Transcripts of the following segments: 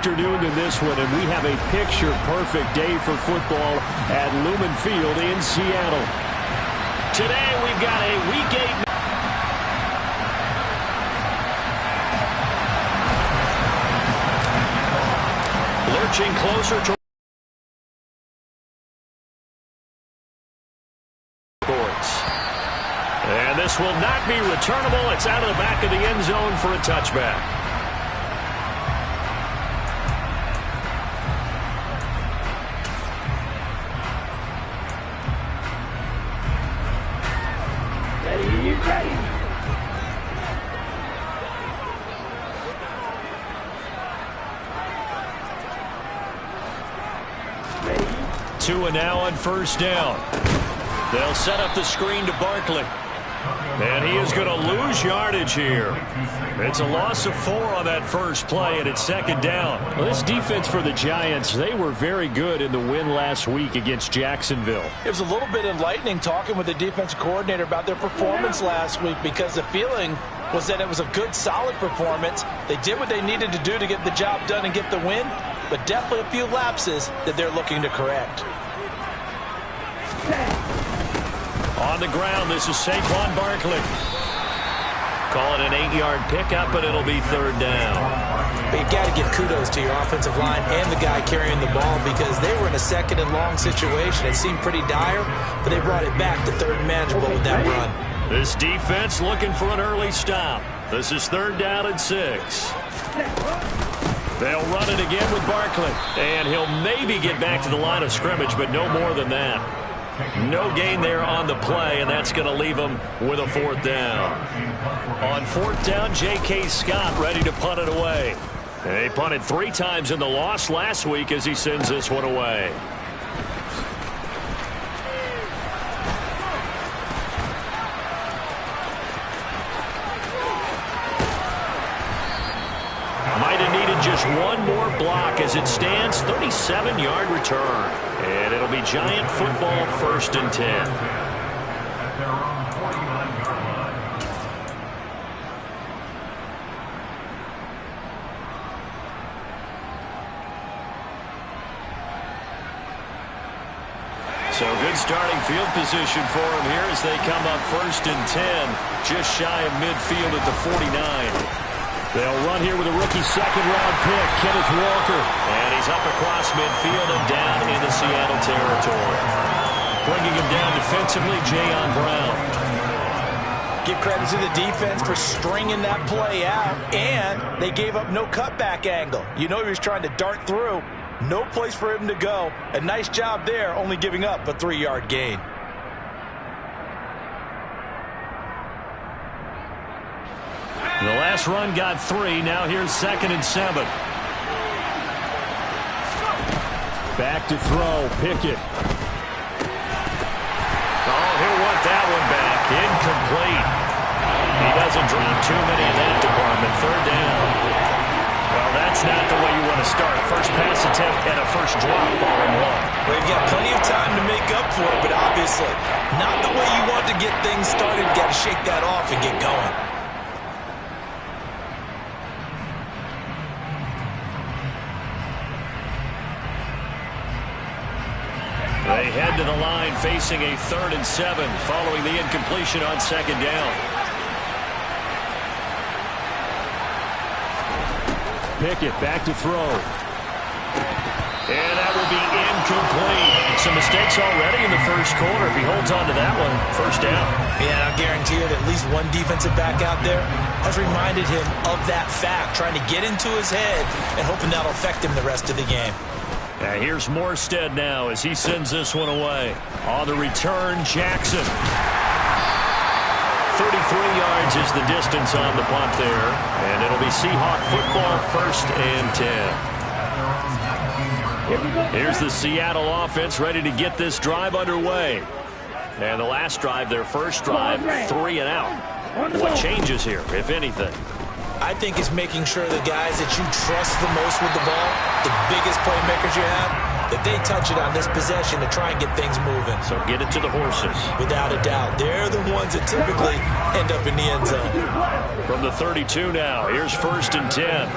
afternoon than this one, and we have a picture-perfect day for football at Lumen Field in Seattle. Today we've got a Week 8 lurching closer to and this will not be returnable. It's out of the back of the end zone for a touchback. Ready. 2 and now on first down. They'll set up the screen to Barkley. And he is going to lose yardage here. It's a loss of 4 on that first play, and it's second down. Well, this defense for the Giants, they were very good in the win last week against Jacksonville. It was a little bit enlightening talking with the defensive coordinator about their performance last week, because the feeling was that it was a good, solid performance. They did what they needed to do to get the job done and get the win, but definitely a few lapses that they're looking to correct. On the ground, this is Saquon Barkley. Call it an 8-yard pickup, but it'll be third down. But you got to give kudos to your offensive line and the guy carrying the ball, because they were in a second and long situation. It seemed pretty dire, but they brought it back to third and manageable with that run. This defense looking for an early stop. This is third down and 6. They'll run it again with Barkley, and he'll maybe get back to the line of scrimmage, but no more than that. No gain there on the play, and that's going to leave them with a fourth down. On fourth down, J.K. Scott ready to punt it away. They punted 3 times in the loss last week as he sends this one away. Might have needed just one more block as it stands. 37-yard return. And it'll be Giant football, first and 10. So good starting field position for them here as they come up first and 10, just shy of midfield at the 49. They'll run here with a rookie second-round pick, Kenneth Walker. And he's up across midfield and down into Seattle territory. Bringing him down defensively, Jayon Brown. Give credit to the defense for stringing that play out, and they gave up no cutback angle. You know he was trying to dart through. No place for him to go. A nice job there, only giving up a 3-yard gain. The last run got 3. Now here's second and 7. Back to throw. Pickett. Oh, he'll want that one back. Incomplete. He doesn't drop too many in that department. Third down. Well, that's not the way you want to start. First pass attempt and a first drop all in one. Well, you've got plenty of time to make up for it, but obviously not the way you want to get things started. You got to shake that off and get going. They head to the line facing a third and 7 following the incompletion on second down. Pickett back to throw. And that will be incomplete. Some mistakes already in the first quarter. If he holds on to that one, first down. Yeah, I'll guarantee you that at least one defensive back out there has reminded him of that fact, trying to get into his head and hoping that'll affect him the rest of the game. Now here's Morstead now as he sends this one away. On the return, Jackson. 33 yards is the distance on the punt there. And it'll be Seahawk football, first and 10. Here's the Seattle offense ready to get this drive underway. And the last drive, their first drive, 3 and out. What changes here, if anything? I think it's making sure the guys that you trust the most with the ball, the biggest playmakers you have, that they touch it on this possession to try and get things moving. So get it to the horses. Without a doubt. They're the ones that typically end up in the end zone. From the 32 now, here's first and 10.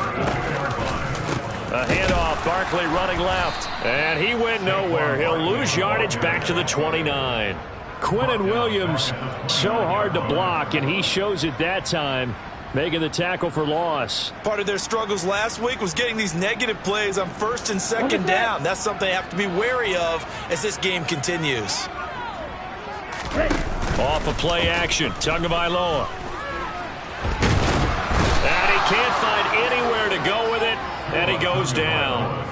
A handoff, Barkley running left, and he went nowhere. He'll lose yardage back to the 29. Quinnen Williams, so hard to block, and he shows it that time, making the tackle for loss. Part of their struggles last week was getting these negative plays on first and second down. That's something they have to be wary of as this game continues. Off a play action, Tagovailoa. And he can't find anywhere to go with it, and he goes down.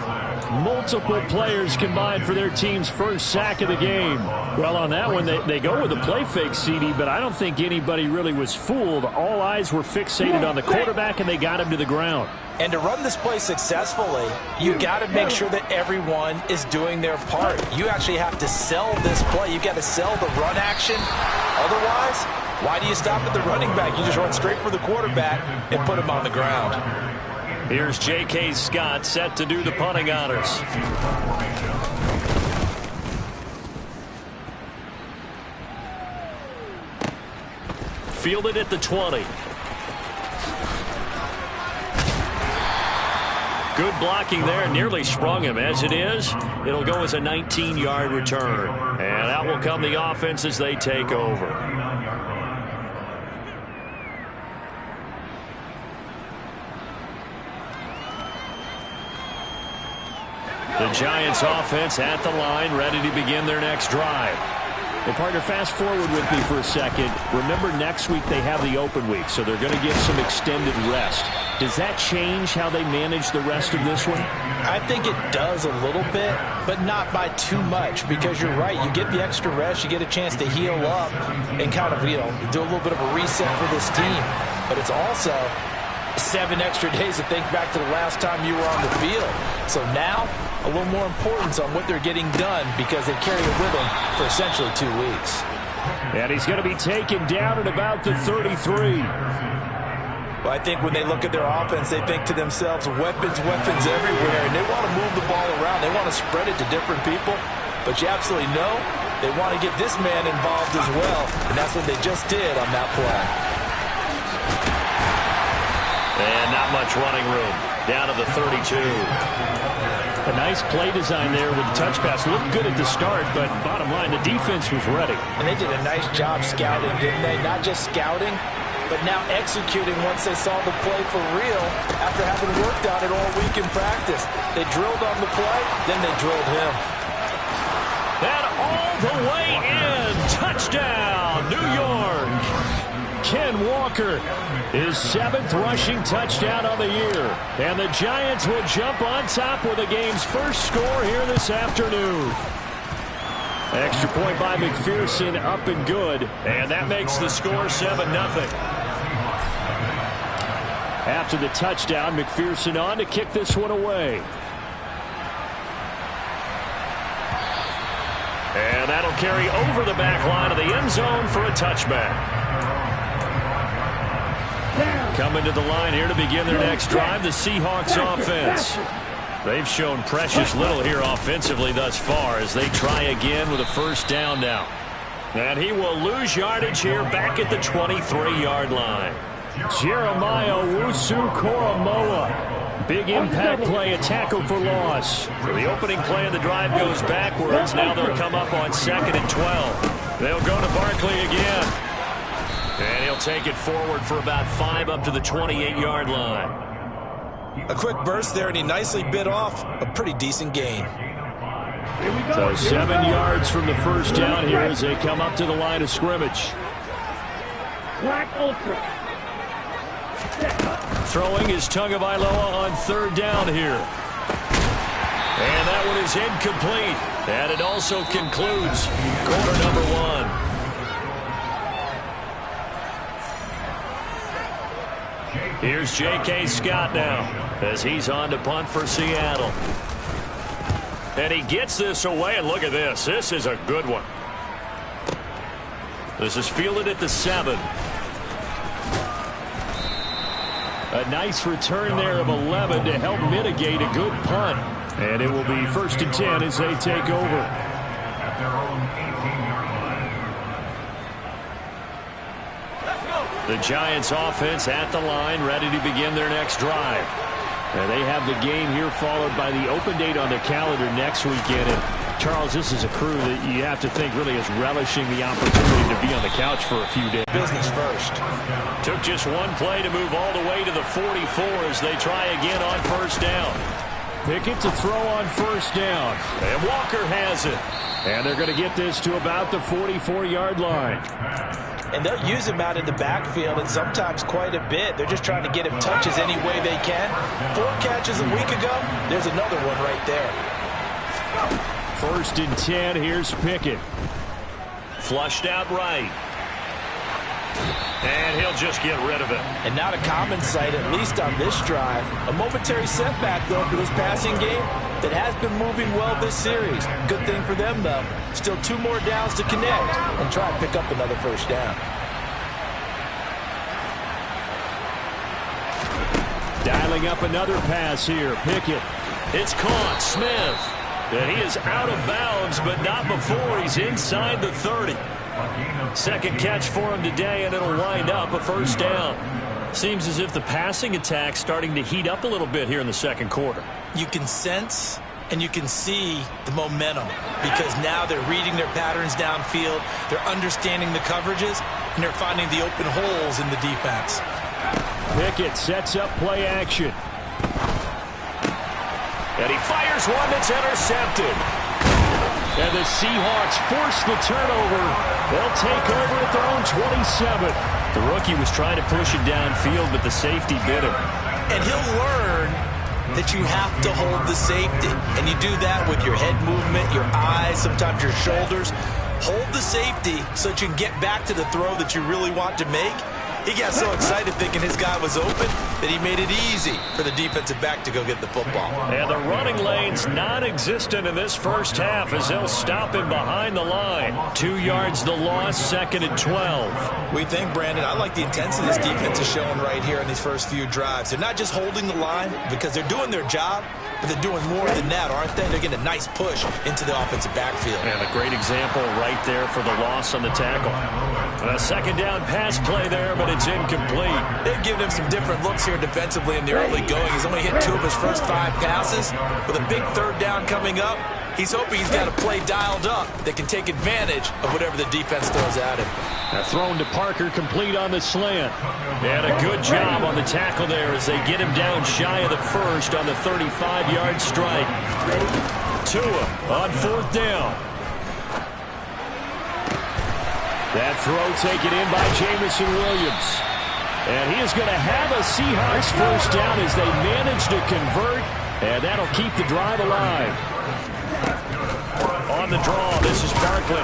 Multiple players combined for their team's first sack of the game. Well, on that one, they go with a play fake, CD, but I don't think anybody really was fooled. All eyes were fixated on the quarterback, and they got him to the ground. And to run this play successfully, you got to make sure that everyone is doing their part. You actually have to sell this play. You got to sell the run action. Otherwise, why do you stop at the running back? You just run straight for the quarterback and put him on the ground. Here's J.K. Scott set to do the punting honors. Fielded at the 20. Good blocking there, nearly sprung him. As it is, it'll go as a 19-yard return. And out will come the offense as they take over. The Giants offense at the line, ready to begin their next drive. Well, partner, fast forward with me for a second. Remember, next week they have the open week, so they're going to get some extended rest. Does that change how they manage the rest of this one? I think it does a little bit, but not by too much, because you're right. You get the extra rest, you get a chance to heal up and kind of, do a little bit of a reset for this team. But it's also 7 extra days to think back to the last time you were on the field. So now, a little more importance on what they're getting done because they carry it with them for essentially 2 weeks. And he's going to be taken down at about the 33. Well, I think when they look at their offense, they think to themselves, weapons everywhere, and they want to move the ball around. They want to spread it to different people, but you absolutely know they want to get this man involved as well, and that's what they just did on that play. And not much running room. Down to the 32. A nice play design there with the touch pass. Looked good at the start, but bottom line, the defense was ready. And they did a nice job scouting, didn't they? Not just scouting, but now executing once they saw the play for real after having worked on it all week in practice. They drilled on the play, then they drilled him. And all the way in. Touchdown, New York. Ken Walker, his 7th rushing touchdown on the year. And the Giants will jump on top with the game's first score here this afternoon. Extra point by McPherson, up and good. And that makes the score 7-0. After the touchdown, McPherson on to kick this one away. And that'll carry over the back line of the end zone for a touchback. Coming to the line here to begin their next drive, the Seahawks offense. They've shown precious little here offensively thus far as they try again with a first down now. And he will lose yardage here back at the 23-yard line. Jeremiah Owusu-Koramoah. Big impact play, a tackle for loss. So the opening play of the drive goes backwards. Now they'll come up on 2nd and 12. They'll go to Barkley again. And he'll take it forward for about 5 up to the 28-yard line. A quick burst there, and he nicely bit off a pretty decent gain. So 7 yards from the first down here as they come up to the line of scrimmage. Black Ultra. Throwing is Tagovailoa on 3rd down here. And that one is incomplete. And it also concludes quarter number 1. Here's J.K. Scott now as he's on to punt for Seattle. And he gets this away, and look at this. This is a good one. This is fielded at the 7. A nice return there of 11 to help mitigate a good punt. And it will be 1st and 10 as they take over. The Giants offense at the line, ready to begin their next drive. And they have the game here followed by the open date on their calendar next weekend. And Charles, this is a crew that you have to think really is relishing the opportunity to be on the couch for a few days. Business first. Took just one play to move all the way to the 44 as they try again on first down. Pickett to throw on first down. And Walker has it. And they're going to get this to about the 44-yard line. And they'll use him out in the backfield, and sometimes quite a bit. They're just trying to get him touches any way they can. 4 catches a week ago. There's another one right there. 1st and 10. Here's Pickett. Flushed out right. And he'll just get rid of it. And not a common sight, at least on this drive. A momentary setback, though, for this passing game that has been moving well this series. Good thing for them, though. Still 2 more downs to connect and try and pick up another first down. Dialing up another pass here. Pickett. It's caught. Smith. And he is out of bounds, but not before he's inside the 30. 2nd catch for him today, and it'll wind up a first down. Seems as if the passing attack's starting to heat up a little bit here in the 2nd quarter. You can sense and you can see the momentum because now they're reading their patterns downfield, they're understanding the coverages, and they're finding the open holes in the defense. Pickett sets up play action. And he fires one that's intercepted. And the Seahawks force the turnover. They'll take over at their own 27. The rookie was trying to push it downfield, but the safety bit him. And he'll learn that you have to hold the safety. And you do that with your head movement, your eyes, sometimes your shoulders. Hold the safety so that you can get back to the throw that you really want to make. He got so excited thinking his guy was open that he made it easy for the defensive back to go get the football. And the running lane's non-existent in this first half as they'll stop him behind the line. 2 yards the loss, 2nd and 12. We think, Brandon, I like the intensity this defense is showing right here in these first few drives. They're not just holding the line because they're doing their job, but they're doing more than that, aren't they? They're getting a nice push into the offensive backfield. And a great example right there for the loss on the tackle. A 2nd down pass play there, but it's incomplete. They've given him some different looks here defensively in the early going. He's only hit 2 of his first 5 passes. With a big 3rd down coming up, he's hoping he's got a play dialed up that can take advantage of whatever the defense throws at him. Thrown to Parker, complete on the slant. And a good job on the tackle there as they get him down shy of the 1st on the 35-yard strike. Tua on 4th down. That throw taken in by Jamison Williams. And he is going to have a Seahawks first down as they manage to convert. And that'll keep the drive alive. On the draw, this is Barkley.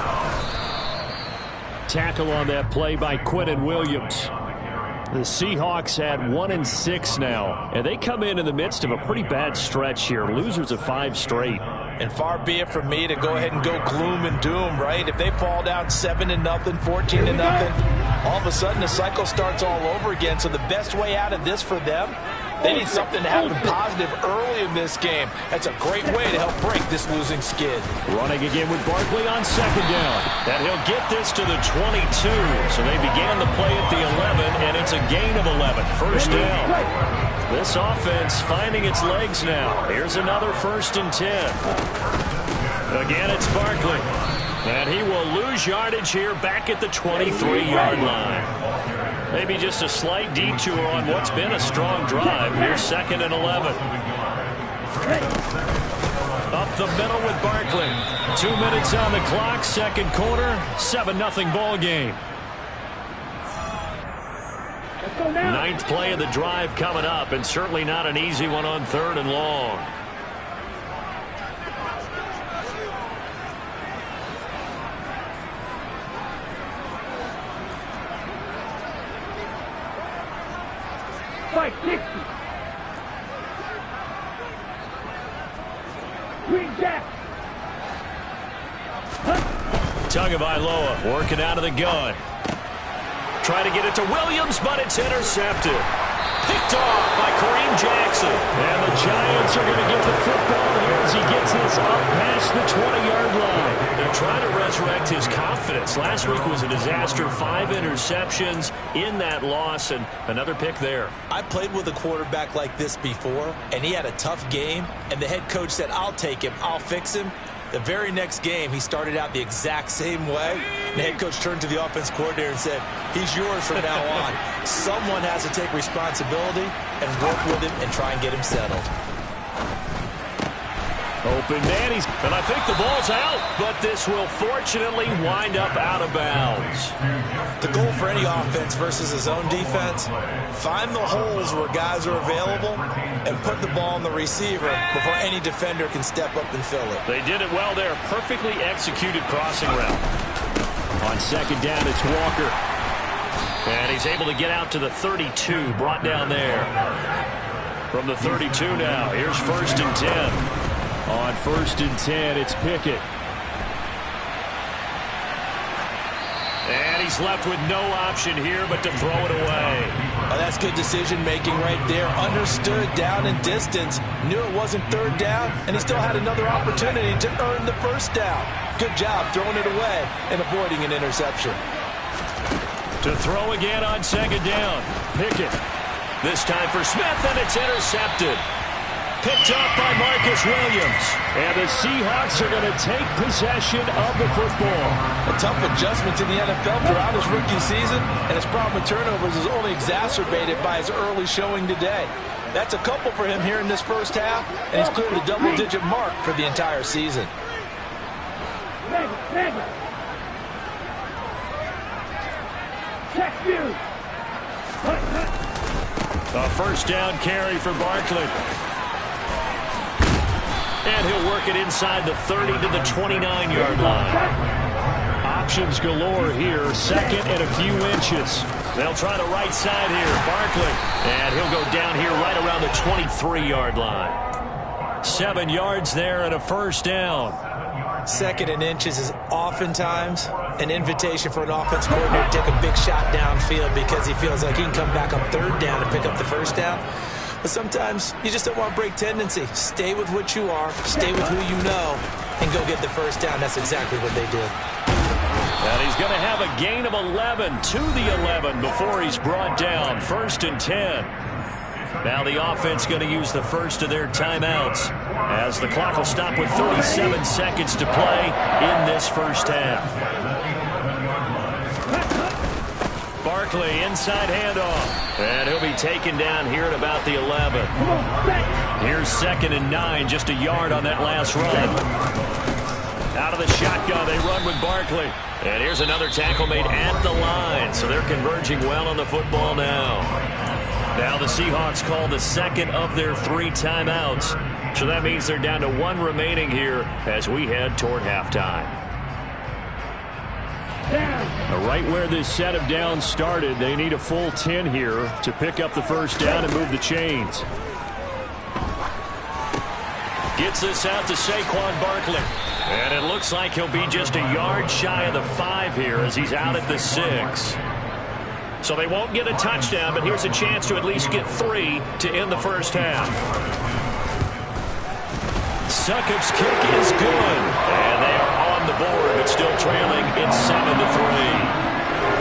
Tackle on that play by Quinnen Williams. The Seahawks at 1-6 now. And they come in the midst of a pretty bad stretch here. Losers of 5 straight. And far be it from me to go ahead and go gloom and doom, right? If they fall down 7-0, 14-0, all of a sudden the cycle starts all over again. So the best way out of this for them, they need something to happen positive early in this game. That's a great way to help break this losing skid. Running again with Barkley on 2nd down. And he'll get this to the 22. So they began the play at the 11, and it's a gain of 11. First down. This offense finding its legs now. Here's another 1st and 10. Again, it's Barkley. And he will lose yardage here back at the 23-yard line. Maybe just a slight detour on what's been a strong drive. Here's 2nd and 11. Up the middle with Barkley. 2 minutes on the clock, 2nd quarter, 7-0 ball game. 9th play of the drive coming up, and certainly not an easy one on 3rd and long. Fight 60. Green Jack. Tagovailoa working out of the gun. Trying to get it to Williams, but it's intercepted. Picked off by Kareem Jackson. And the Giants are going to get the football here as he gets this up past the 20-yard line. trying to resurrect his confidence. Last week was a disaster. 5 interceptions in that loss, and another pick there. I played with a quarterback like this before, and he had a tough game, and the head coach said, I'll take him, I'll fix him. The very next game, he started out the exact same way. The head coach turned to the offense coordinator and said, he's yours from now on. Someone has to take responsibility and work with him and try and get him settled. Open man, and I think the ball's out, but this will fortunately wind up out of bounds. The goal for any offense versus his own defense, find the holes where guys are available and put the ball on the receiver before any defender can step up and fill it. They did it well there. Perfectly executed crossing route. On second down, it's Walker. And he's able to get out to the 32, brought down there. From the 32 now, here's 1st and 10. On 1st and 10, it's Pickett. And he's left with no option here but to throw it away. Oh, that's good decision-making right there. Understood down and distance. Knew it wasn't 3rd down, and he still had another opportunity to earn the 1st down. Good job throwing it away and avoiding an interception. To throw again on 2nd down. Pickett. This time for Smith, and it's intercepted. Picked up by Marcus Williams. And the Seahawks are going to take possession of the football. A tough adjustment to the NFL throughout his rookie season, and his problem with turnovers is only exacerbated by his early showing today. That's a couple for him here in this first half, and he's cleared the double-digit mark for the entire season. Check you. A 1st down carry for Barkley. And he'll work it inside the 30 to the 29-yard line. Options galore here. 2nd and a few inches. They'll try the right side here. Barkley. And he'll go down here right around the 23-yard line. 7 yards there and a 1st down. 2nd and inches is oftentimes an invitation for an offense coordinator to take a big shot downfield because he feels like he can come back on 3rd down and pick up the 1st down. But sometimes you just don't want to break tendency. Stay with what you are, stay with who you know, and go get the 1st down. That's exactly what they did. And he's going to have a gain of 11 to the 11 before he's brought down. 1st and 10. Now the offense going to use the first of their timeouts as the clock will stop with 37 seconds to play in this first half. Barkley, inside handoff. And he'll be taken down here at about the 11. Here's 2nd and 9, just a yard on that last run. Out of the shotgun, they run with Barkley. And here's another tackle made at the line. So they're converging well on the football now. Now the Seahawks call the 2nd of their 3 timeouts. So that means they're down to 1 remaining here as we head toward halftime. Right where this set of downs started, they need a full 10 here to pick up the 1st down and move the chains. Gets this out to Saquon Barkley. And it looks like he'll be just a yard shy of the 5 here as he's out at the 6. So they won't get a touchdown, but here's a chance to at least get 3 to end the first half. Succop's kick is good. And they are on the board, but still trailing. It's 7-3.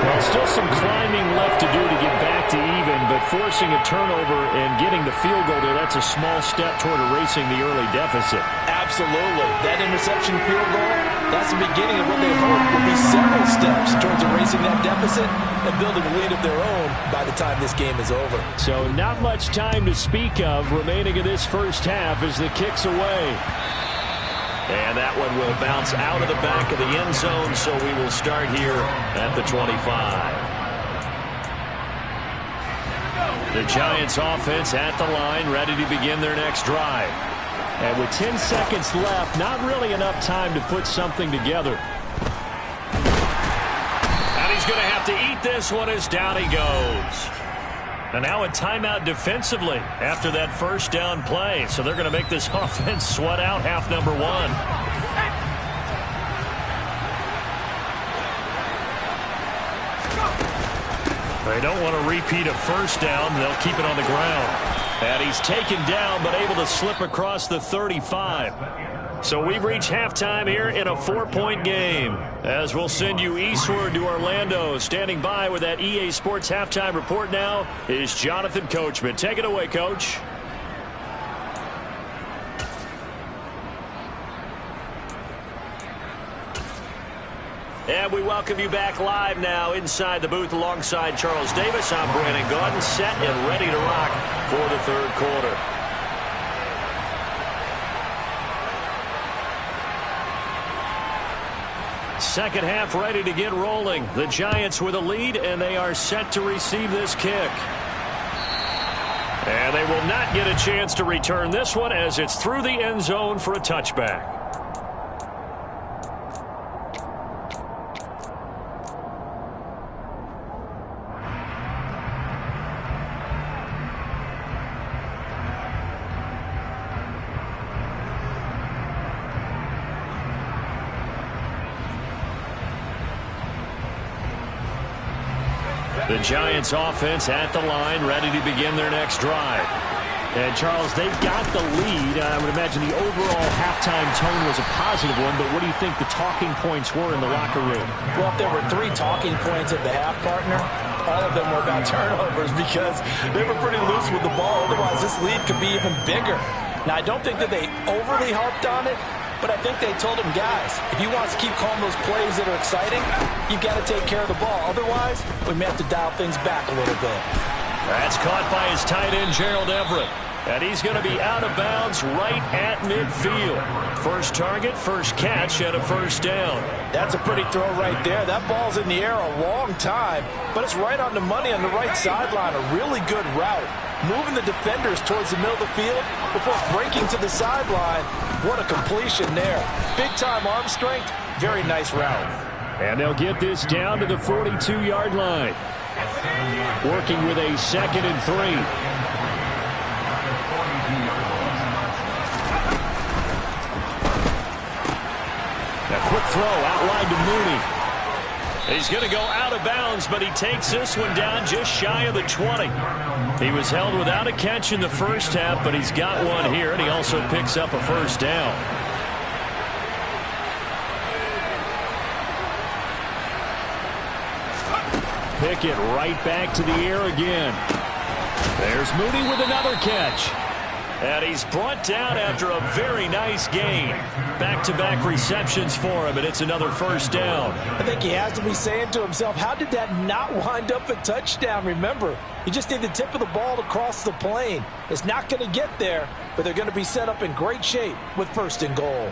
Well, still some climbing left to do to get back to even, but forcing a turnover and getting the field goal there, that's a small step toward erasing the early deficit. Absolutely. That interception field goal, that's the beginning of what they hope will be several steps towards erasing that deficit and building a lead of their own by the time this game is over. So not much time to speak of remaining in this first half as the kick's away. And that one will bounce out of the back of the end zone, so we will start here at the 25. The Giants offense at the line, ready to begin their next drive. And with 10 seconds left, not really enough time to put something together. And he's going to have to eat this one as down he goes. And now a timeout defensively after that 1st down play. So they're going to make this offense sweat out half number 1. They don't want to repeat a 1st down. They'll keep it on the ground. And he's taken down but able to slip across the 35. So we've reached halftime here in a 4-point game. As we'll send you eastward to Orlando. Standing by with that EA Sports halftime report now is Jonathan Coachman. Take it away, Coach. And we welcome you back live now inside the booth alongside Charles Davis. I'm Brandon Gaudin, set and ready to rock for the third quarter. Second half ready to get rolling. The Giants with a lead, and they are set to receive this kick. And they will not get a chance to return this one as it's through the end zone for a touchback. The Giants offense at the line, ready to begin their next drive. And, Charles, they've got the lead. I would imagine the overall halftime tone was a positive one, but what do you think the talking points were in the locker room? Well, if there were 3 talking points at the half, partner, all of them were about turnovers because they were pretty loose with the ball. Otherwise, this lead could be even bigger. Now, I don't think that they overly harped on it, but I think they told him, guys, if he wants to keep calling those plays that are exciting, you've got to take care of the ball. Otherwise, we may have to dial things back a little bit. That's caught by his tight end, Gerald Everett. And he's going to be out of bounds right at midfield. First target, first catch, and a first down. That's a pretty throw right there. That ball's in the air a long time, but it's right on the money on the right sideline. A really good route. Moving the defenders towards the middle of the field before breaking to the sideline. What a completion there. Big-time arm strength. Very nice route. And they'll get this down to the 42-yard line. Working with a 2nd and 3. A quick throw outlined to Mooney. He's going to go out of bounds, but he takes this one down just shy of the 20. He was held without a catch in the first half, but he's got one here, and he also picks up a first down. Pickett right back to the air again. There's Mooney with another catch. And he's brought down after a very nice gain. Back-to-back receptions for him, and it's another first down. I think he has to be saying to himself, how did that not wind up a touchdown? Remember, you just need the tip of the ball to cross the plane. It's not going to get there, but they're going to be set up in great shape with 1st and goal.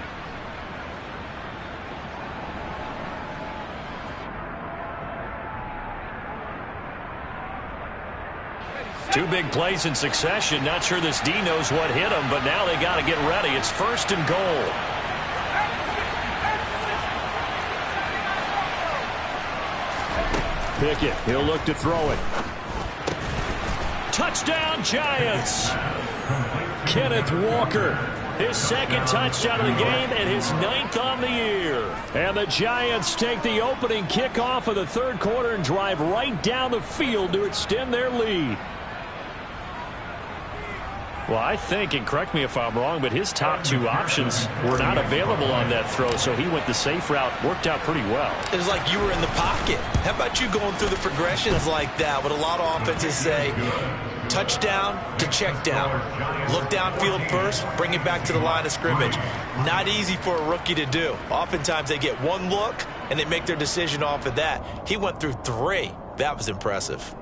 Two big plays in succession. Not sure this D knows what hit him, but now they got to get ready. It's 1st and goal. Pickett, he'll look to throw it. Touchdown, Giants. Kenneth Walker, his 2nd touchdown of the game and his 9th on the year. And the Giants take the opening kickoff of the third quarter and drive right down the field to extend their lead. Well, I think, and correct me if I'm wrong, but his top 2 options were not available on that throw, so he went the safe route. Worked out pretty well. It was like you were in the pocket. How about you going through the progressions like that? What a lot of offenses say, touchdown to check down. Look downfield first, bring it back to the line of scrimmage. Not easy for a rookie to do. Oftentimes they get one look, and they make their decision off of that. He went through 3. That was impressive.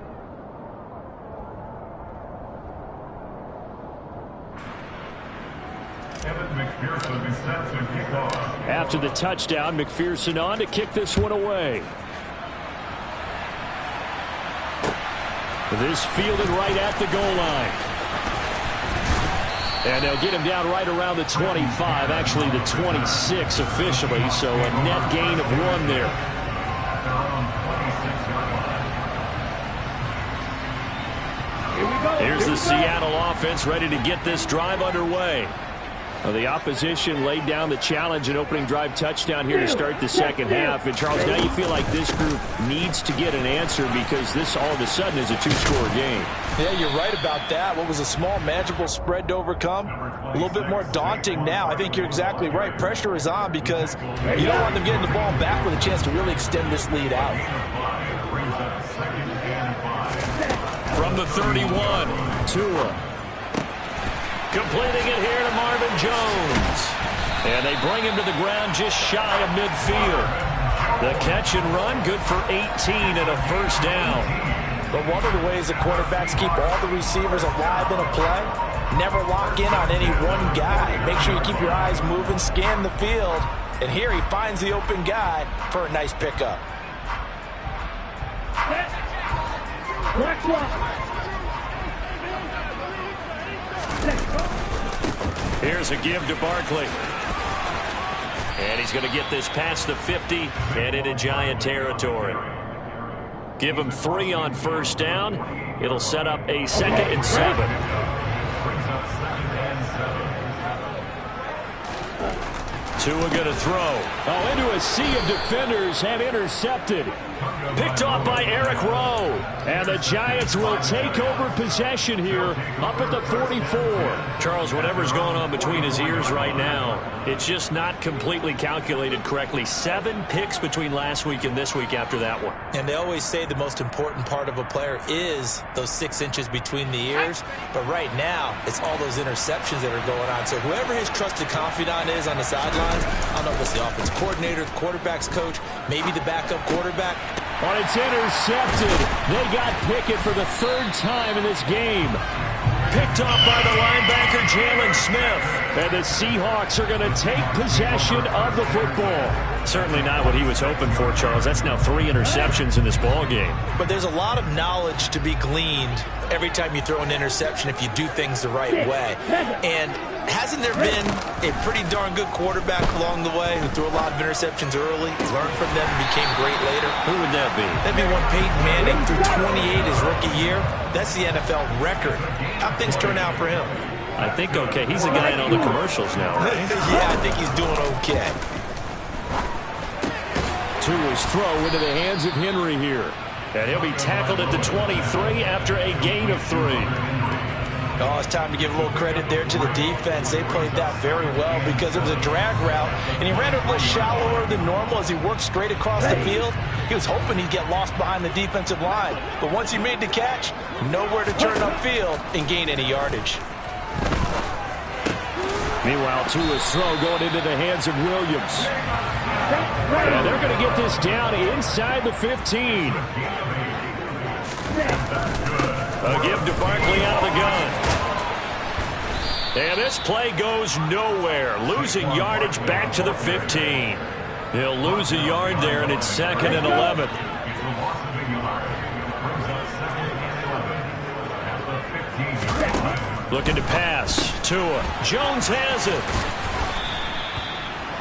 After the touchdown, McPherson on to kick this one away. This fielded right at the goal line. And they'll get him down right around the 25, actually the 26 officially, so a net gain of 1 there. Here's the Seattle offense ready to get this drive underway. Well, the opposition laid down the challenge, an opening drive touchdown here to start the second half. And, Charles, now you feel like this group needs to get an answer because this all of a sudden is a two-score game. Yeah, you're right about that. What was a small, manageable spread to overcome, a little bit more daunting now. I think you're exactly right. Pressure is on because you don't want them getting the ball back with a chance to really extend this lead out. From the 31, Tua. Completing it here to Marvin Jones. And they bring him to the ground just shy of midfield. The catch and run, good for 18 and a first down. But one of the ways the quarterbacks keep all the receivers alive in a play, never lock in on any one guy. Make sure you keep your eyes moving, scan the field. And here he finds the open guy for a nice pickup. Here's a give to Barkley. And he's going to get this past the 50 and into Giant territory. Give him 3 on first down. It'll set up a 2nd and 7. Tua going to throw. Oh, into a sea of defenders and intercepted. Picked off by Eric Rowe. And the Giants will take over possession here up at the 44. Charles, whatever's going on between his ears right now, it's just not completely calculated correctly. 7 picks between last week and this week after that one. And they always say the most important part of a player is those 6 inches between the ears. But right now, it's all those interceptions that are going on. So whoever his trusted confidant is on the sidelines, I don't know if it's the offensive coordinator, the quarterback's coach, maybe the backup quarterback. But it's intercepted. They got Pickett for the 3rd time in this game. Picked off by the linebacker, Jalen Smith. And the Seahawks are going to take possession of the football. Certainly not what he was hoping for, Charles. That's now 3 interceptions in this ball game. But there's a lot of knowledge to be gleaned every time you throw an interception if you do things the right way. And hasn't there been a pretty darn good quarterback along the way who threw a lot of interceptions early, learned from them, and became great later? Who would that be? That'd be one Peyton Manning threw 28 his rookie year. That's the NFL record. How'd things turn out for him? I think okay. He's the guy in all the commercials now, right? Yeah, I think he's doing okay. Tua's throw into the hands of Henry here. And he'll be tackled at the 23 after a gain of 3. Oh, it's time to give a little credit there to the defense. They played that very well because it was a drag route, and he ran it a little shallower than normal as he worked straight across the field. He was hoping he'd get lost behind the defensive line, but once he made the catch, nowhere to turn upfield and gain any yardage. Meanwhile, Tua's throw going into the hands of Williams. And they're going to get this down inside the 15. A give to Barkley out of the gun. And this play goes nowhere. Losing yardage back to the 15. He'll lose a yard there, and it's 2nd and 11. Looking to pass. Tua. Jones has it.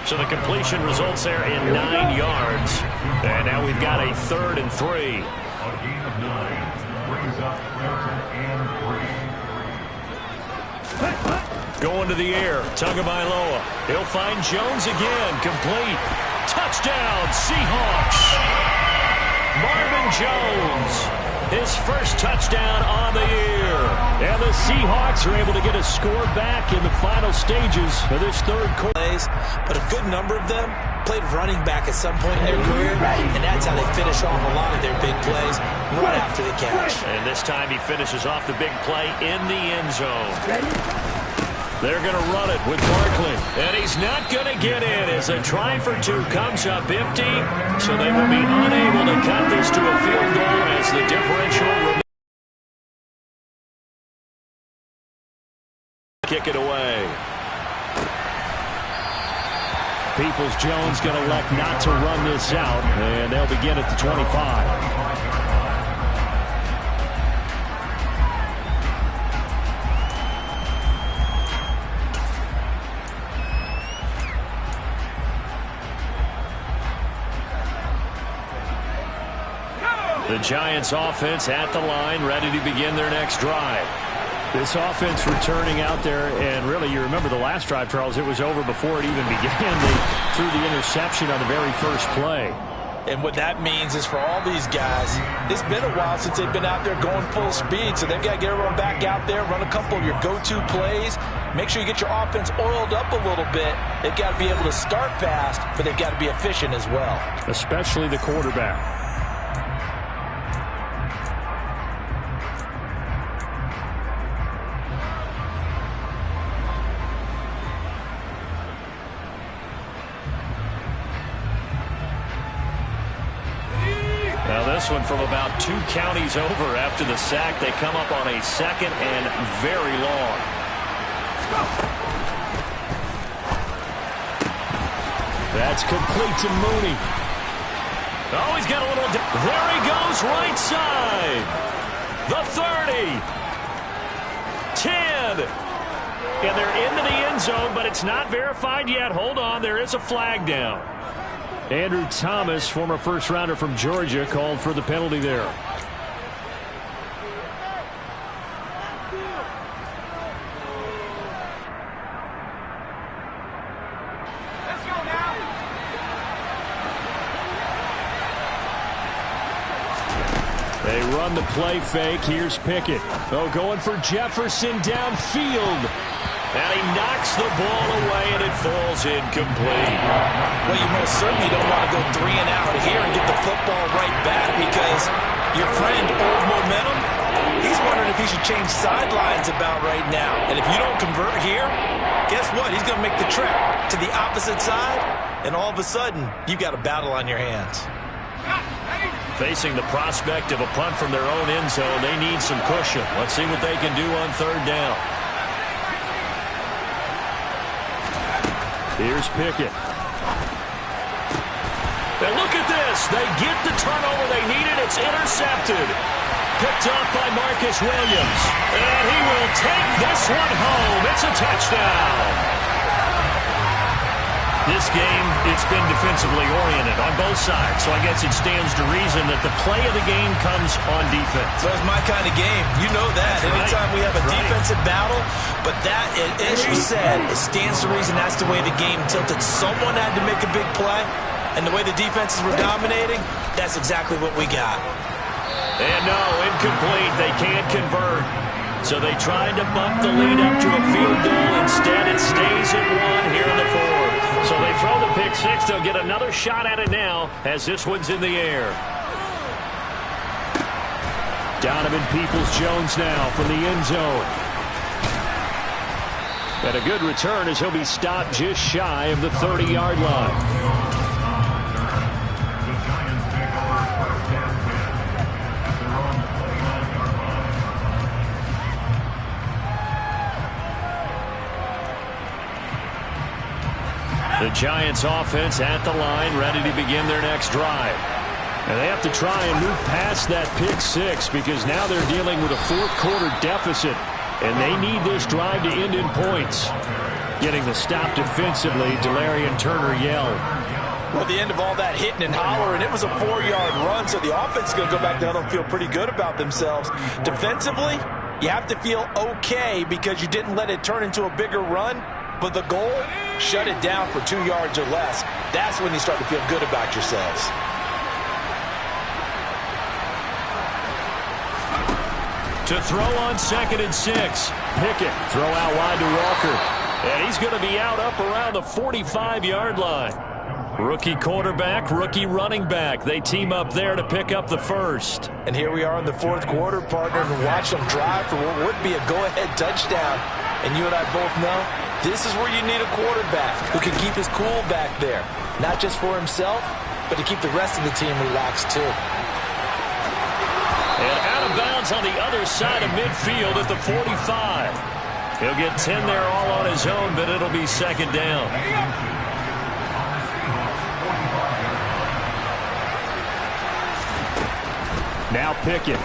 So the completion results there in 9 yards. And now we've got a 3rd and 3. Going to the air. Tagovailoa. He'll find Jones again. Complete. Touchdown, Seahawks. Marvin Jones. His first touchdown on the year. And the Seahawks are able to get a score back in the final stages of this 3rd quarter. But a good number of them played running back at some point in their career, and that's how they finish off a lot of their big plays right after the catch. And this time he finishes off the big play in the end zone. They're going to run it with Barkley. And he's not going to get in as a try for 2 comes up empty. So they will be unable to cut this to a field goal as the differential. Kick it away. Peoples-Jones going to elect not to run this out. And they'll begin at the 25. The Giants offense at the line, ready to begin their next drive. This offense returning out there, and really, you remember the last drive, Charles, it was over before it even began. They threw the interception on the very first play. And what that means is for all these guys, it's been a while since they've been out there going full speed, so they've got to get everyone back out there, run a couple of your go-to plays, make sure you get your offense oiled up a little bit. They've got to be able to start fast, but they've got to be efficient as well. Especially the quarterback. This one from about 2 counties over after the sack. They come up on a 2nd and very long. That's complete to Mooney. Oh, he's got a little... There he goes, right side. The 30. 10. And they're into the end zone, but it's not verified yet. Hold on, there is a flag down. Andrew Thomas, former first-rounder from Georgia, called for the penalty there. Let's go now. They run the play fake. Here's Pickett. Oh, going for Jefferson downfield. And he knocks the ball away, and it falls incomplete. Well, you most certainly don't want to go 3 and out here and get the football right back, because your friend, Old Momentum, he's wondering if he should change sidelines about right now. And if you don't convert here, guess what? He's going to make the trek to the opposite side, and all of a sudden, you've got a battle on your hands. Facing the prospect of a punt from their own end zone, they need some cushion. Let's see what they can do on 3rd down. Here's Pickett. And look at this. They get the turnover they needed. It's intercepted. Picked up by Marcus Williams. And he will take this one home. It's a touchdown. This game, it's been defensively oriented on both sides, so I guess it stands to reason that the play of the game comes on defense. So it's my kind of game. You know that. Anytime we have a defensive battle, but that, as you said, it stands to reason that's the way the game tilted. Someone had to make a big play, and the way the defenses were dominating, that's exactly what we got. And no, incomplete. They can't convert. So they tried to bump the lead up to a field goal. Instead, it stays at 1 here in the 4th. So they throw the pick 6. They'll get another shot at it now as this one's in the air. Donovan Peoples-Jones now from the end zone. And a good return as he'll be stopped just shy of the 30-yard line. The Giants offense at the line, ready to begin their next drive. And they have to try and move past that pick 6 because now they're dealing with a 4th-quarter deficit, and they need this drive to end in points. Getting the stop defensively, Delarian Turner yelled. Well, at the end of all that hitting and hollering, it was a 4-yard run, so the offense is going to go back down and feel pretty good about themselves. Defensively, you have to feel okay because you didn't let it turn into a bigger run. But the goal, shut it down for 2 yards or less. That's when you start to feel good about yourselves. To throw on 2nd and 6. Pickett, throw out wide to Walker. And he's going to be out up around the 45-yard line. Rookie quarterback, rookie running back. They team up there to pick up the 1st. And here we are in the 4th quarter, partner, and watch them drive for what would be a go-ahead touchdown. And you and I both know this is where you need a quarterback who can keep his cool back there. Not just for himself, but to keep the rest of the team relaxed too. And out of bounds on the other side of midfield at the 45. He'll get 10 there all on his own, but it'll be 2nd down. Now Pickett.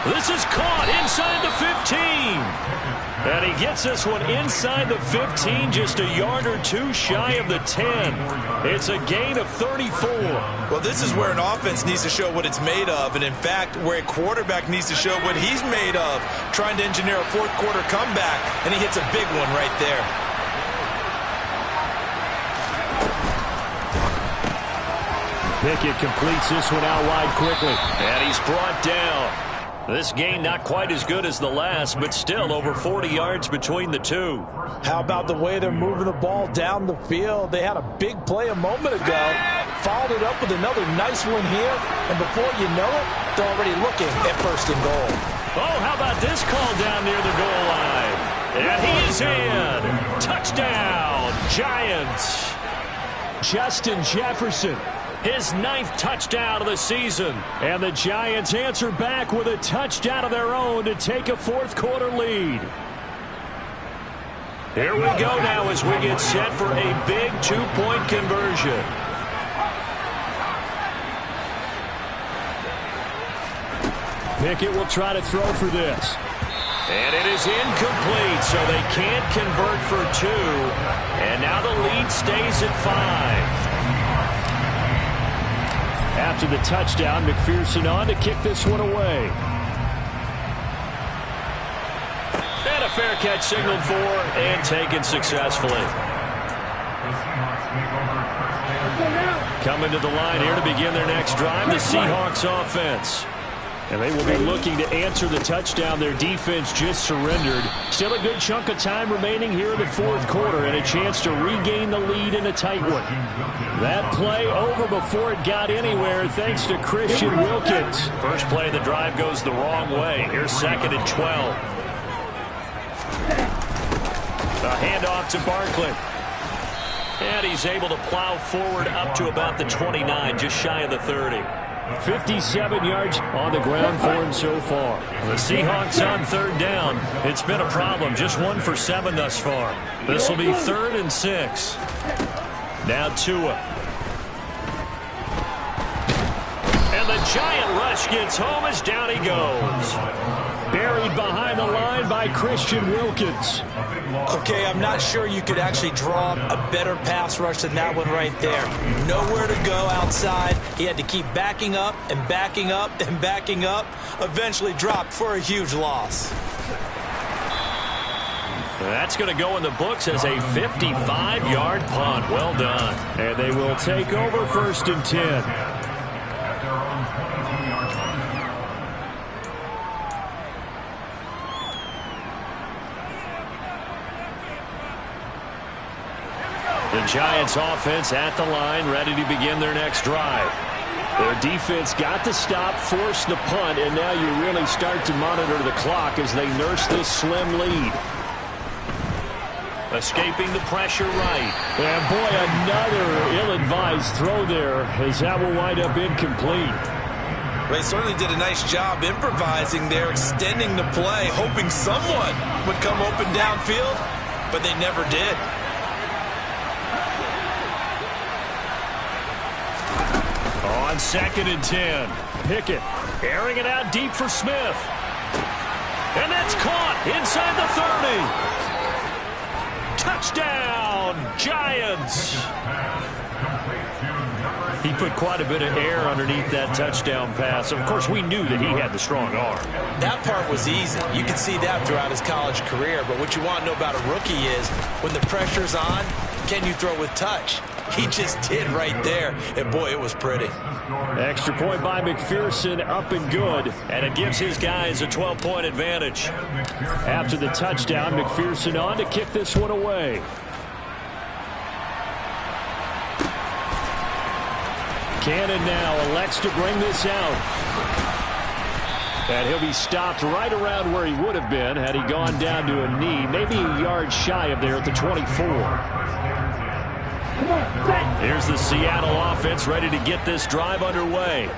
This is caught inside the 15. And he gets this one inside the 15, just a yard or two shy of the 10. It's a gain of 34. Well, this is where an offense needs to show what it's made of, and in fact, where a quarterback needs to show what he's made of, trying to engineer a fourth quarter comeback, and he hits a big one right there. Pickett completes this one out wide quickly. And he's brought down. This gain not quite as good as the last, but still over 40 yards between the two. How about the way they're moving the ball down the field? They had a big play a moment ago, followed it up with another nice one here, and before you know it, they're already looking at first and goal. Oh, how about this call down near the goal line? And he is in. Touchdown, Giants. Justin Jefferson. His 9th touchdown of the season. And the Giants answer back with a touchdown of their own to take a fourth quarter lead. Here we go now as we get set for a big 2-point conversion. Pickett will try to throw for this. And it is incomplete, so they can't convert for 2. And now the lead stays at 5. After the touchdown, McPherson on to kick this one away. And a fair catch signaled for and taken successfully. Coming to the line here to begin their next drive, the Seahawks offense. And they will be looking to answer the touchdown their defense just surrendered. Still a good chunk of time remaining here in the fourth quarter and a chance to regain the lead in a tight one. That play over before it got anywhere thanks to Christian Wilkins. First play of the drive goes the wrong way. Here's 2nd and 12. A handoff to Barkley. And he's able to plow forward up to about the 29, just shy of the 30. 57 yards on the ground for him so far. The Seahawks on 3rd down. It's been a problem. Just 1 for 7 thus far. This will be 3rd and 6. Now Tua. And the giant rush gets home as down he goes. Buried behind the line by Christian Wilkins. Okay, I'm not sure you could actually draw a better pass rush than that one right there. Nowhere to go outside. He had to keep backing up and backing up and backing up. Eventually dropped for a huge loss. That's going to go in the books as a 55-yard punt. Well done. And they will take over 1st and 10. The Giants offense at the line, ready to begin their next drive. Their defense got to stop, force the punt, and now you really start to monitor the clock as they nurse this slim lead. Escaping the pressure right. And boy, another ill-advised throw there as that will wind up incomplete. They certainly did a nice job improvising there, extending the play, hoping someone would come open downfield, but they never did. On 2nd and 10. Pickett airing it out deep for Smith. And that's caught inside the 30. Touchdown, Giants. He put quite a bit of air underneath that touchdown pass. Of course, we knew that he had the strong arm. That part was easy. You can see that throughout his college career. But what you want to know about a rookie is when the pressure's on, can you throw with touch? He just did right there. And, boy, it was pretty. Extra point by McPherson, up and good. And it gives his guys a 12-point advantage. After the touchdown, McPherson on to kick this one away. Cannon now elects to bring this out. And he'll be stopped right around where he would have been had he gone down to a knee, maybe a yard shy of there at the 24. Here's the Seattle offense ready to get this drive underway.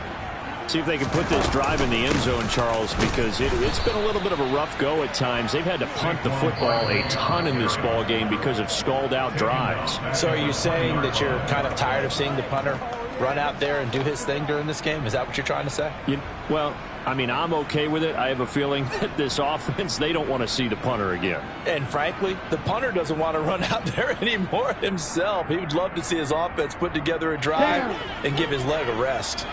See if they can put this drive in the end zone, Charles, because it's been a little bit of a rough go at times. They've had to punt the football a ton in this ball game because of stalled out drives. So are you saying that you're kind of tired of seeing the punter run out there and do his thing during this game? Is that what you're trying to say? Well, I mean, I'm okay with it. I have a feeling that this offense, they don't want to see the punter again. And frankly, the punter doesn't want to run out there anymore himself. He would love to see his offense put together a drive and give his leg a rest.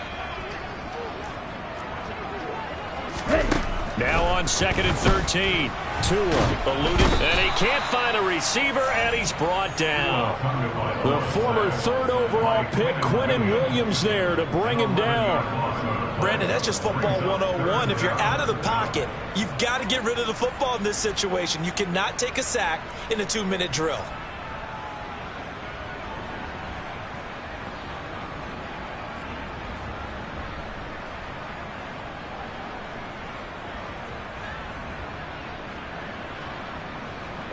Now on 2nd and 13. Tua eluded, and he can't find a receiver, and he's brought down. The former 3rd overall pick, Quinnen Williams, there to bring him down. Brandon, that's just football 101. If you're out of the pocket, you've got to get rid of the football in this situation. You cannot take a sack in a 2-minute drill.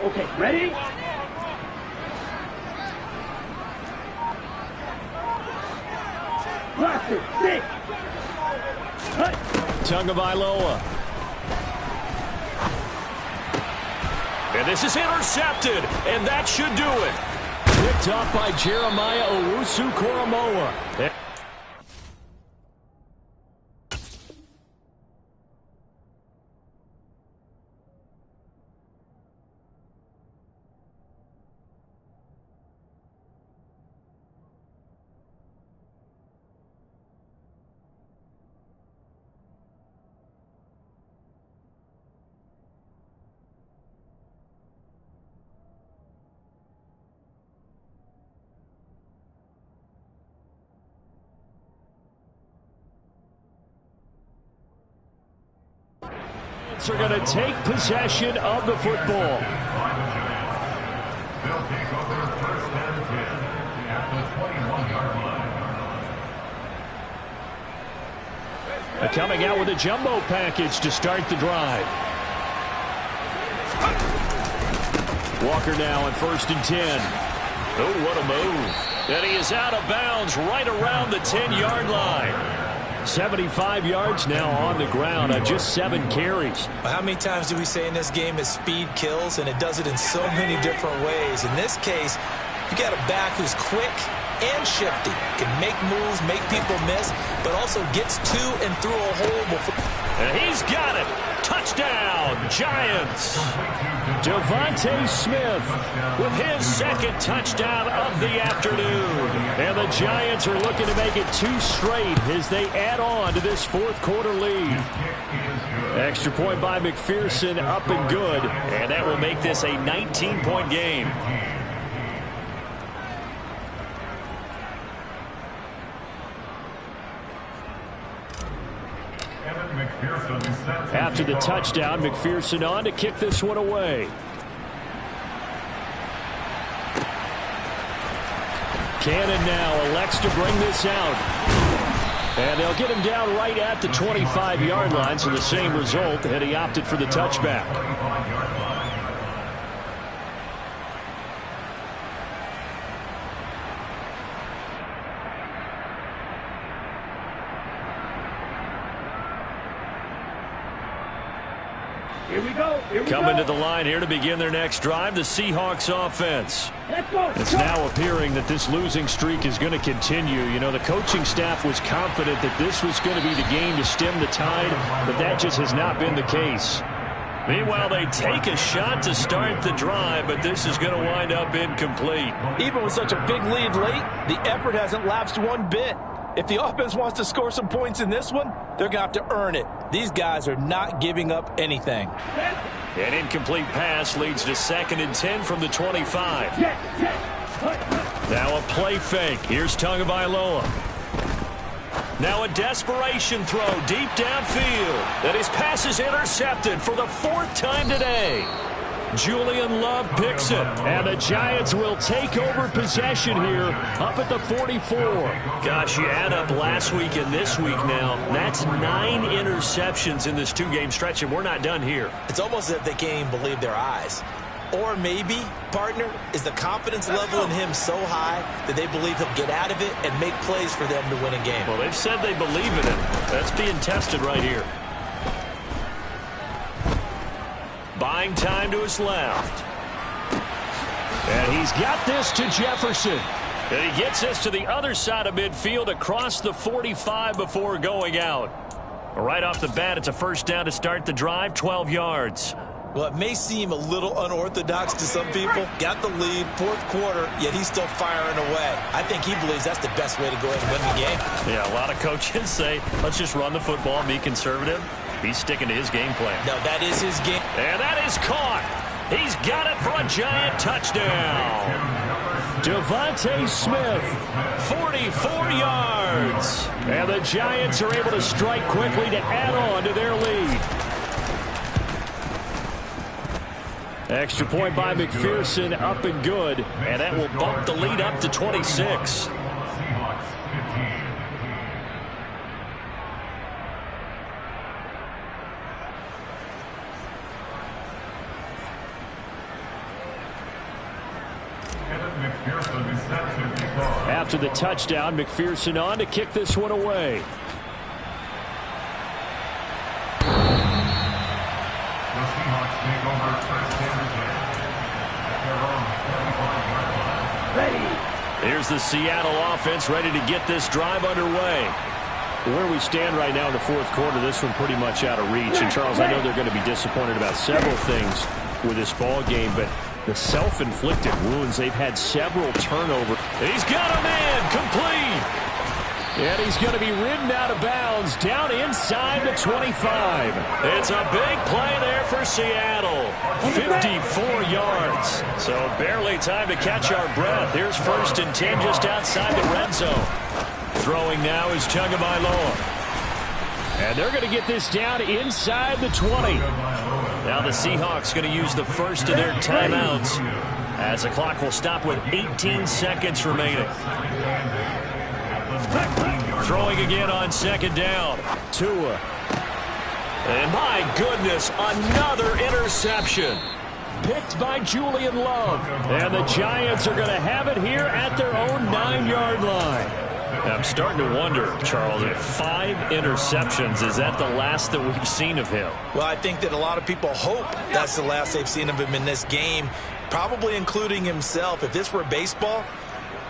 Okay, ready? Cluster, 6. Tagovailoa. And this is intercepted, and that should do it. Picked off by Jeremiah Owusu-Koramoah. Are going to take possession of the football. Coming out with a jumbo package to start the drive. Walker now on 1st and 10. Oh, what a move. And he is out of bounds right around the 10-yard line. 75 yards now on the ground on just 7 carries. How many times do we say in this game is speed kills, and it does it in so many different ways. In this case, you got a back who's quick and shifty, can make moves, make people miss, but also gets to and through a hole before. And he's got it. Touchdown, Giants. Devontae Smith with his 2nd touchdown of the afternoon. And the Giants are looking to make it 2 straight as they add on to this 4th quarter lead. Extra point by McPherson, up and good. And that will make this a 19-point game. After the touchdown, McPherson on to kick this one away. Cannon now elects to bring this out. And they'll get him down right at the 25-yard line, so the same result, and he opted for the touchback. Here we go. Coming to the line here to begin their next drive, the Seahawks offense. Let's go. It's now appearing that this losing streak is going to continue. You know, the coaching staff was confident that this was going to be the game to stem the tide, but that just has not been the case. Meanwhile, they take a shot to start the drive, but this is going to wind up incomplete. Even with such a big lead late, the effort hasn't lapsed one bit. If the offense wants to score some points in this one, they're going to have to earn it. These guys are not giving up anything. An incomplete pass leads to 2nd and 10 from the 25. Now a play fake. Here's Tagovailoa. Now a desperation throw deep downfield. And his pass is intercepted for the 4th time today. Julian Love picks it. And the Giants will take over possession here up at the 44. Gosh, you add up last week and this week now. That's 9 interceptions in this 2-game stretch, and we're not done here. It's almost as if they can't even believe their eyes. Or maybe, partner, is the confidence level in him so high that they believe he'll get out of it and make plays for them to win a game. Well, they've said they believe in him. That's being tested right here. Buying time to his left. And he's got this to Jefferson. And he gets this to the other side of midfield across the 45 before going out. Right off the bat, it's a first down to start the drive, 12 yards. Well, it may seem a little unorthodox to some people. Got the lead, fourth quarter, yet he's still firing away. I think he believes that's the best way to go ahead and win the game. Yeah, a lot of coaches say, let's just run the football and be conservative. He's sticking to his game plan. No, that is his game. And that is caught. He's got it for a giant touchdown. Devontae Smith, 44 yards. And the Giants are able to strike quickly to add on to their lead. Extra point by McPherson, up and good. And that will bump the lead up to 26. After the touchdown, McPherson on to kick this one away. Here's the Seattle offense ready to get this drive underway. Where we stand right now in the fourth quarter, this one pretty much out of reach. And, Charles, I know they're going to be disappointed about several things with this ball game, but the self-inflicted wounds, they've had several turnovers. He's got a man complete. And he's going to be ridden out of bounds down inside the 25. It's a big play there for Seattle. 54 yards. So barely time to catch our breath. Here's 1st and 10 just outside the red zone. Throwing now is Tagovailoa. And they're going to get this down inside the 20. Now the Seahawks going to use the first of their timeouts as the clock will stop with 18 seconds remaining. Throwing again on 2nd down. Tua. And my goodness, another interception. Picked by Julian Love. And the Giants are going to have it here at their own 9-yard line. I'm starting to wonder, Charles, if 5 interceptions, is that the last that we've seen of him? Well, I think that a lot of people hope that's the last they've seen of him in this game, probably including himself. If this were baseball,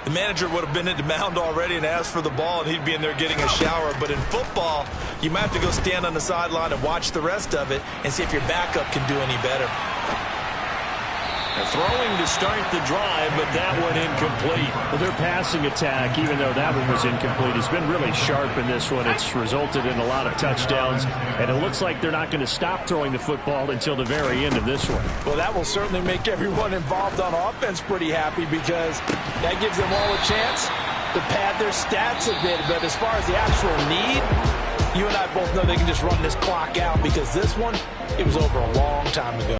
the manager would have been at the mound already and asked for the ball, and he'd be in there getting a shower. But in football, you might have to go stand on the sideline and watch the rest of it and see if your backup can do any better. Throwing to start the drive, but that one incomplete. Well, their passing attack, even though that one was incomplete, has been really sharp in this one. It's resulted in a lot of touchdowns, and it looks like they're not going to stop throwing the football until the very end of this one. Well, that will certainly make everyone involved on offense pretty happy because that gives them all a chance to pad their stats a bit. But as far as the actual need, you and I both know they can just run this clock out because this one, it was over a long time ago.